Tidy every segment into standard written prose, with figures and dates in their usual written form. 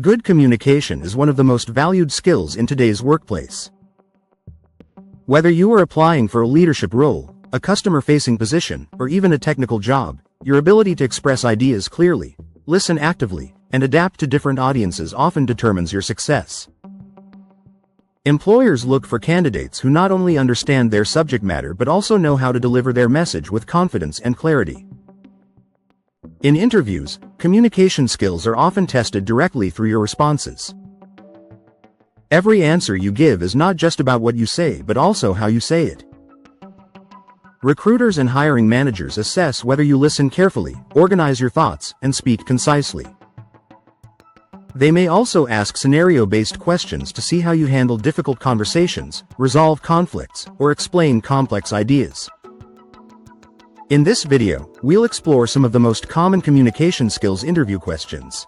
Good communication is one of the most valued skills in today's workplace. Whether you are applying for a leadership role, a customer-facing position, or even a technical job, your ability to express ideas clearly, listen actively, and adapt to different audiences often determines your success. Employers look for candidates who not only understand their subject matter but also know how to deliver their message with confidence and clarity. In interviews, communication skills are often tested directly through your responses. Every answer you give is not just about what you say but also how you say it. Recruiters and hiring managers assess whether you listen carefully, organize your thoughts, and speak concisely. They may also ask scenario-based questions to see how you handle difficult conversations, resolve conflicts, or explain complex ideas. In this video, we'll explore some of the most common communication skills interview questions.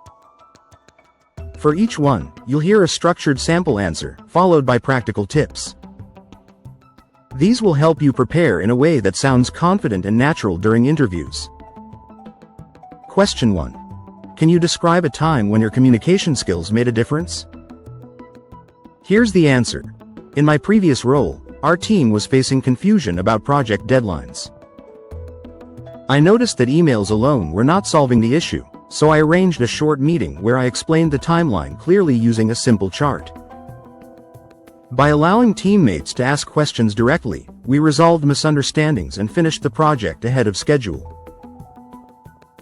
For each one, you'll hear a structured sample answer, followed by practical tips. These will help you prepare in a way that sounds confident and natural during interviews. Question 1. Can you describe a time when your communication skills made a difference? Here's the answer. In my previous role, our team was facing confusion about project deadlines. I noticed that emails alone were not solving the issue, so I arranged a short meeting where I explained the timeline clearly using a simple chart. By allowing teammates to ask questions directly, we resolved misunderstandings and finished the project ahead of schedule.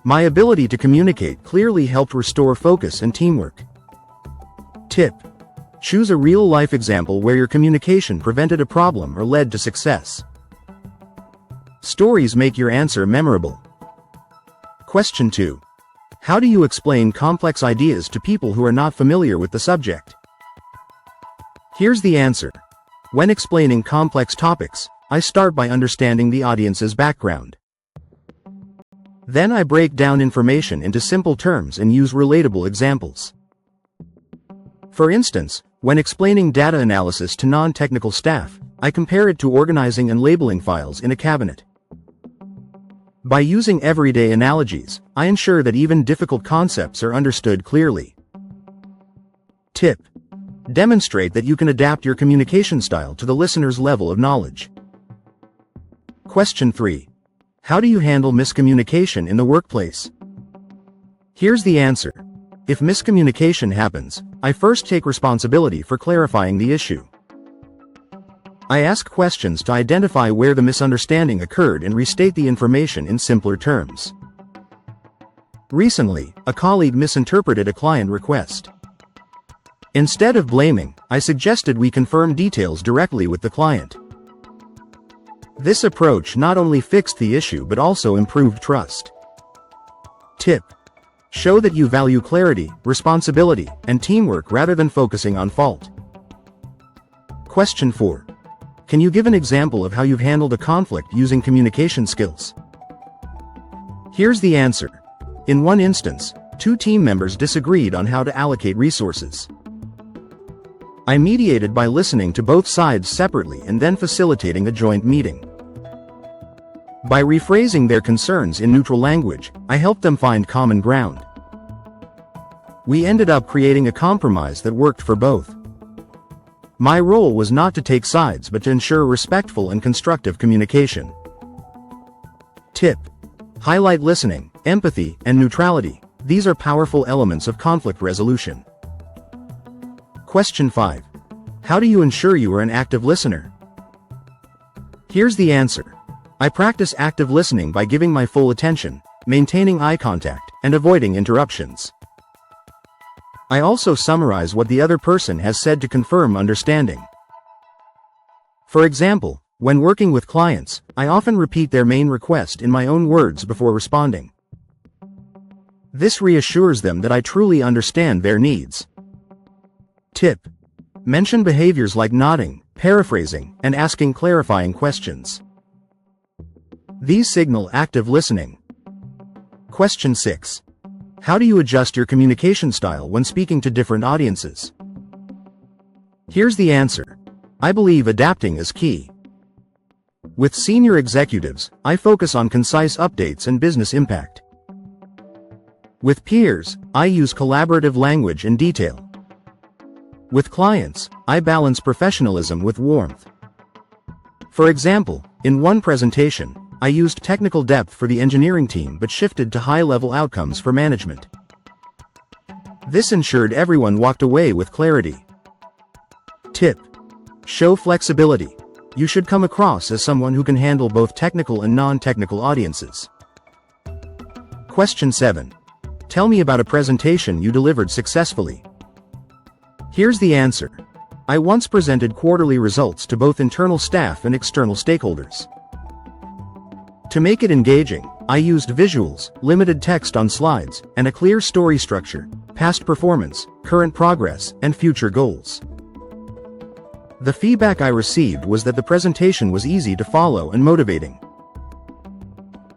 My ability to communicate clearly helped restore focus and teamwork. Tip: choose a real-life example where your communication prevented a problem or led to success. Stories make your answer memorable. Question 2. How do you explain complex ideas to people who are not familiar with the subject? Here's the answer. When explaining complex topics, I start by understanding the audience's background. Then I break down information into simple terms and use relatable examples. For instance, when explaining data analysis to non-technical staff, I compare it to organizing and labeling files in a cabinet. By using everyday analogies, I ensure that even difficult concepts are understood clearly. Tip: demonstrate that you can adapt your communication style to the listener's level of knowledge. Question 3. How do you handle miscommunication in the workplace? Here's the answer. If miscommunication happens, I first take responsibility for clarifying the issue. I ask questions to identify where the misunderstanding occurred and restate the information in simpler terms. Recently, a colleague misinterpreted a client request. Instead of blaming, I suggested we confirm details directly with the client. This approach not only fixed the issue but also improved trust. Tip: show that you value clarity, responsibility, and teamwork rather than focusing on fault. Question 4. Can you give an example of how you've handled a conflict using communication skills? Here's the answer. In one instance, two team members disagreed on how to allocate resources. I mediated by listening to both sides separately and then facilitating a joint meeting. By rephrasing their concerns in neutral language, I helped them find common ground. We ended up creating a compromise that worked for both. My role was not to take sides but to ensure respectful and constructive communication. Tip: highlight listening, empathy, and neutrality. These are powerful elements of conflict resolution. Question 5. How do you ensure you are an active listener? Here's the answer. I practice active listening by giving my full attention, maintaining eye contact, and avoiding interruptions. I also summarize what the other person has said to confirm understanding. For example, when working with clients, I often repeat their main request in my own words before responding. This reassures them that I truly understand their needs. Tip: mention behaviors like nodding, paraphrasing, and asking clarifying questions. These signal active listening. Question 6. How do you adjust your communication style when speaking to different audiences? Here's the answer. I believe adapting is key. With senior executives, I focus on concise updates and business impact. With peers, I use collaborative language and detail. With clients, I balance professionalism with warmth. For example, in one presentation, I used technical depth for the engineering team but shifted to high-level outcomes for management. This ensured everyone walked away with clarity. Tip: show flexibility. You should come across as someone who can handle both technical and non-technical audiences. Question 7. Tell me about a presentation you delivered successfully. Here's the answer. I once presented quarterly results to both internal staff and external stakeholders. To make it engaging, I used visuals, limited text on slides, and a clear story structure: past performance, current progress, and future goals. The feedback I received was that the presentation was easy to follow and motivating.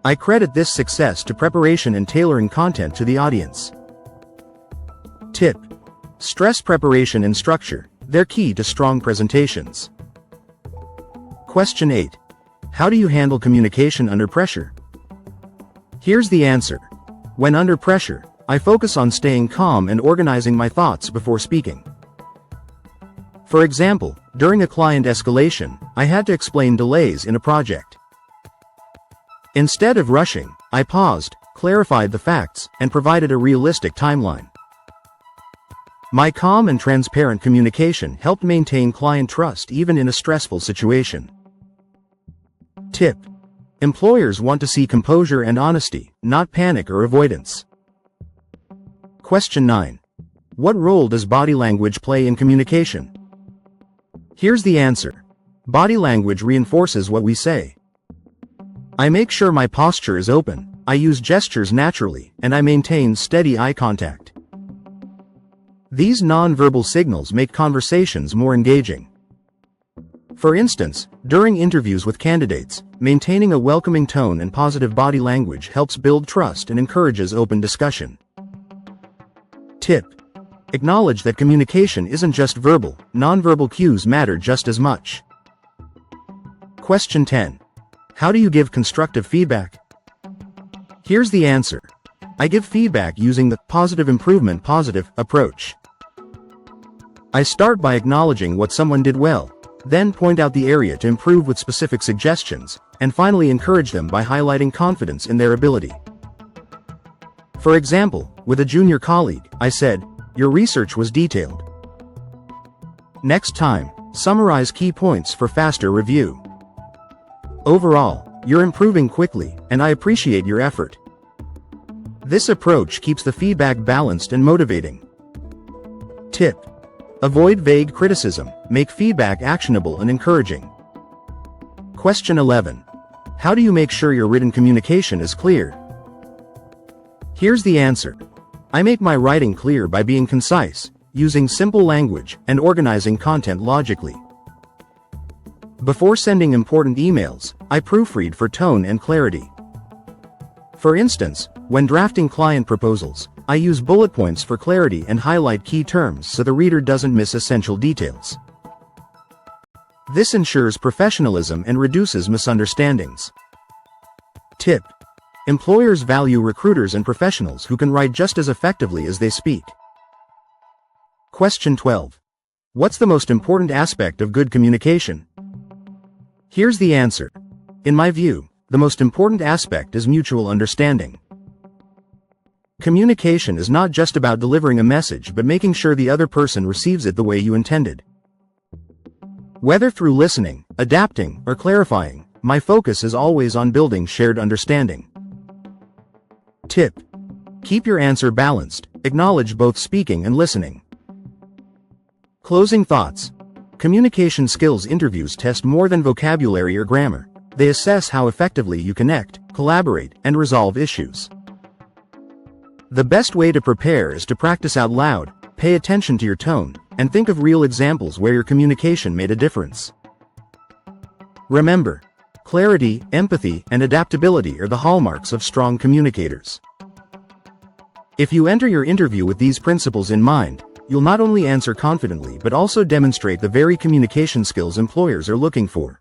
I credit this success to preparation and tailoring content to the audience. Tip: stress preparation and structure. They're key to strong presentations. Question 8. How do you handle communication under pressure? Here's the answer. When under pressure, I focus on staying calm and organizing my thoughts before speaking. For example, during a client escalation, I had to explain delays in a project. Instead of rushing, I paused, clarified the facts, and provided a realistic timeline. My calm and transparent communication helped maintain client trust even in a stressful situation. Tip: employers want to see composure and honesty, not panic or avoidance. Question 9. What role does body language play in communication? Here's the answer. Body language reinforces what we say. I make sure my posture is open, I use gestures naturally, and I maintain steady eye contact. These non-verbal signals make conversations more engaging. For instance, during interviews with candidates, maintaining a welcoming tone and positive body language helps build trust and encourages open discussion. Tip: acknowledge that communication isn't just verbal, non-verbal cues matter just as much. Question 10. How do you give constructive feedback? Here's the answer. I give feedback using the positive improvement approach. I start by acknowledging what someone did well, then point out the area to improve with specific suggestions, and finally encourage them by highlighting confidence in their ability. For example, with a junior colleague, I said, "Your research was detailed. Next time, summarize key points for faster review. Overall, you're improving quickly, and I appreciate your effort." This approach keeps the feedback balanced and motivating. Tip: avoid vague criticism, make feedback actionable and encouraging. Question 11. How do you make sure your written communication is clear? Here's the answer. I make my writing clear by being concise, using simple language, and organizing content logically. Before sending important emails, I proofread for tone and clarity. For instance, when drafting client proposals, I use bullet points for clarity and highlight key terms so the reader doesn't miss essential details. This ensures professionalism and reduces misunderstandings. Tip: employers value recruiters and professionals who can write just as effectively as they speak. Question 12. What's the most important aspect of good communication? Here's the answer. In my view, the most important aspect is mutual understanding. Communication is not just about delivering a message but making sure the other person receives it the way you intended. Whether through listening, adapting, or clarifying, my focus is always on building shared understanding. Tip: keep your answer balanced, acknowledge both speaking and listening. Closing thoughts. Communication skills interviews test more than vocabulary or grammar. They assess how effectively you connect, collaborate, and resolve issues. The best way to prepare is to practice out loud, pay attention to your tone, and think of real examples where your communication made a difference. Remember, clarity, empathy, and adaptability are the hallmarks of strong communicators. If you enter your interview with these principles in mind, you'll not only answer confidently but also demonstrate the very communication skills employers are looking for.